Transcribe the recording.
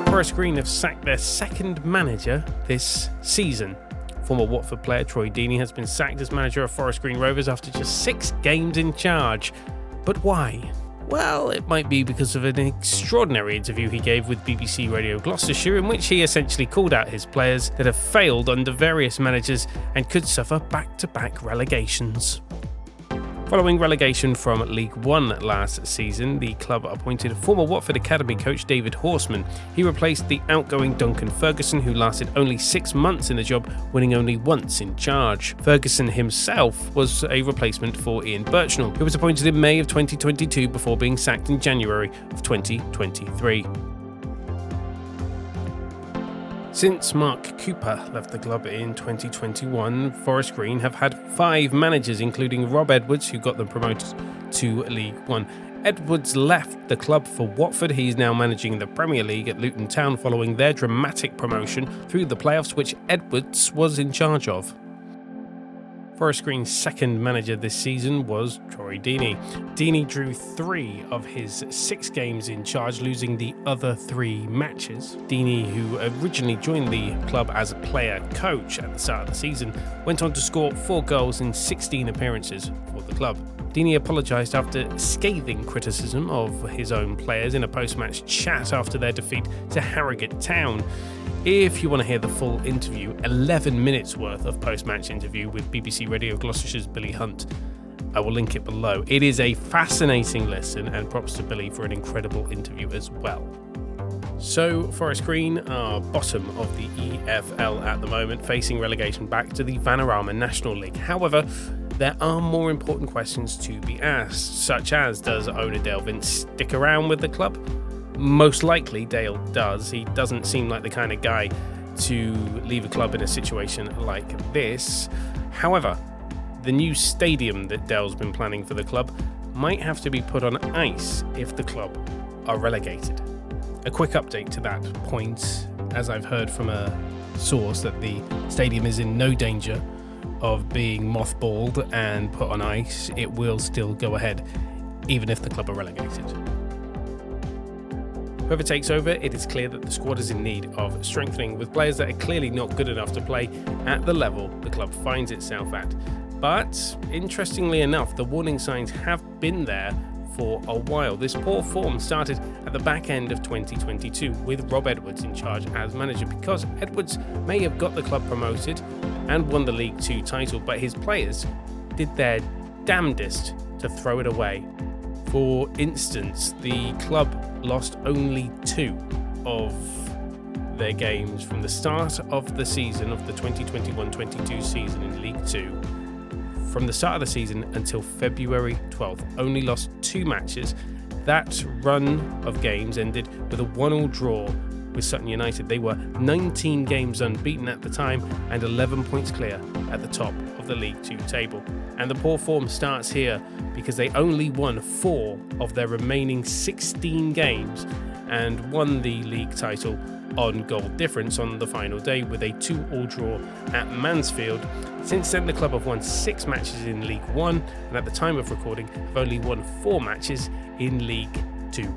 Forest Green have sacked their second manager this season. Former Watford player Troy Deeney has been sacked as manager of Forest Green Rovers after just 6 games in charge. But why? Well, it might be because of an extraordinary interview he gave with BBC Radio Gloucestershire, in which he essentially called out his players that have failed under various managers and could suffer back-to-back relegations. Following relegation from League One last season, the club appointed former Watford Academy coach David Horseman. He replaced the outgoing Duncan Ferguson, who lasted only 6 months in the job, winning only once in charge. Ferguson himself was a replacement for Ian Birchnell, who was appointed in May of 2022 before being sacked in January of 2023. Since Mark Cooper left the club in 2021, Forest Green have had 5 managers, including Rob Edwards, who got them promoted to League One. Edwards left the club for Watford. He's now managing the Premier League at Luton Town following their dramatic promotion through the playoffs, which Edwards was in charge of. Forest Green's second manager this season was Troy Deeney. Deeney drew 3 of his 6 games in charge, losing the other 3 matches. Deeney, who originally joined the club as a player-coach at the start of the season, went on to score 4 goals in 16 appearances for the club. Deeney apologised after scathing criticism of his own players in a post-match chat after their defeat to Harrogate Town. If you want to hear the full interview, 11 minutes worth of post-match interview with BBC Radio Gloucestershire's Billy Hunt, I will link it below. It is a fascinating listen, and props to Billy for an incredible interview as well. So, Forest Green are bottom of the EFL at the moment, facing relegation back to the Vanarama National League. However, there are more important questions to be asked, such as, does owner Dale Vince stick around with the club? Most likely Dale does. He doesn't seem like the kind of guy to leave a club in a situation like this. However, the new stadium that Dale's been planning for the club might have to be put on ice if the club are relegated. A quick update to that point, as I've heard from a source that the stadium is in no danger of being mothballed and put on ice. It will still go ahead, even if the club are relegated. Whoever takes over, it is clear that the squad is in need of strengthening, with players that are clearly not good enough to play at the level the club finds itself at. But, interestingly enough, the warning signs have been there for a while. This poor form started at the back end of 2022 with Rob Edwards in charge as manager, because Edwards may have got the club promoted and won the League 2 title, but his players did their damnedest to throw it away. For instance, the club lost only 2 of their games from the start of the season of the 2021-22 season in League 2. From the start of the season until February 12th, only lost 2 matches. That run of games ended with a 1-1 draw with Sutton United. They were 19 games unbeaten at the time and 11 points clear at the top of the League 2 table. And the poor form starts here because they only won 4 of their remaining 16 games and won the league title on goal difference on the final day with a 2-2 draw at Mansfield. Since then, the club have won 6 matches in League 1 and at the time of recording have only won 4 matches in League 2.